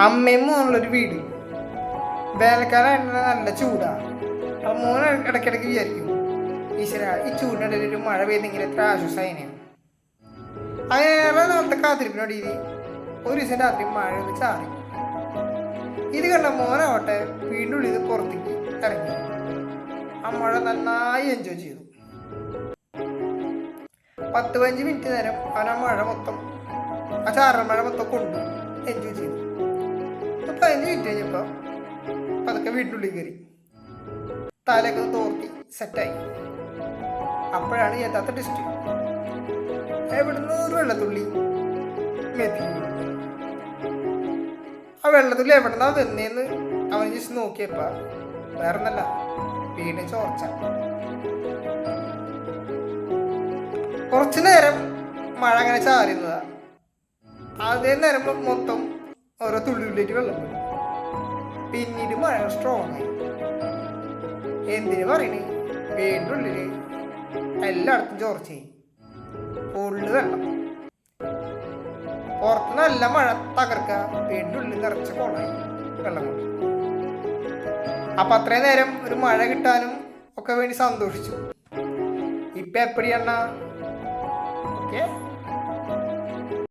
അമ്മയും മോനുള്ളൊരു വീട്. വേനൽക്കാലം നല്ല ചൂടാണ്. അപ്പം മോൻ ഇടയ്ക്കിടയ്ക്ക് വിചാരിക്കും, ഈശ്വര ഈ ചൂടിനിടയിൽ ഒരു മഴ പെയ്തെങ്കിൽ എത്ര ആശ്വാസമായിനെയാണ്. അങ്ങനെ നാളത്തെ കാത്തിരിപ്പിനോട് ഒരു ദിവസം രാത്രി മഴ ഒന്ന് ചാറി. ഇത് കണ്ട മോനാവട്ടെ വീണ്ടും ഉള്ളിൽ പുറത്തേക്ക് ഇറങ്ങി ആ മഴ നന്നായി എൻജോയ് ചെയ്തു. 10-15 മിനിറ്റ് നേരം അവൻ ആ ചാറൽ മഴ മൊത്തം കൊണ്ട് എൻജോയ് ചെയ്തു. 15 മിനിറ്റ് കഴിഞ്ഞപ്പോൾ അതൊക്കെ വീട്ടിനുള്ളിൽ കയറി തലയൊക്കെ തോർത്തി സെറ്റായി. അപ്പോഴാണ് യഥാർത്ഥ ടെസ്റ്റ്. എവിടുന്ന് ഒരു വെള്ളത്തുള്ളി മെത്തി. ആ വെള്ളത്തുള്ളി എവിടുന്നാ വന്നേന്ന് അവൻ ജസ്റ്റ് നോക്കിയപ്പോ വേറൊന്നല്ല, വീടിന് ചോർച്ച. കുറച്ചു നേരം മഴ അങ്ങനെ ചാരുന്നതാ. അതേ നേരം മൊത്തം ഓരോ തുള്ളിയിലേക്ക് വെള്ളം വീണു. പിന്നീട് മഴ സ്ട്രോങ് ആയി. എന്തിനു പറയണേ, വീടിൻ്റെ ഉള്ളില് എല്ലായിടത്തും ചോർച്ചയായി, ഫുള്ള് വെള്ളം. പുറത്ത് നല്ല മഴ തകർക്ക, വീടിൻ്റെ ഉള്ളിൽ നിറച്ച് കോണായി വെള്ളം കൊണ്ട്. അപ്പൊ അത്രയും നേരം ഒരു മഴ കിട്ടാനും ഒക്കെ വേണ്ടി സന്തോഷിച്ചു. ഇപ്പൊ എപ്പടിയണ്ണ ഓക്കെ.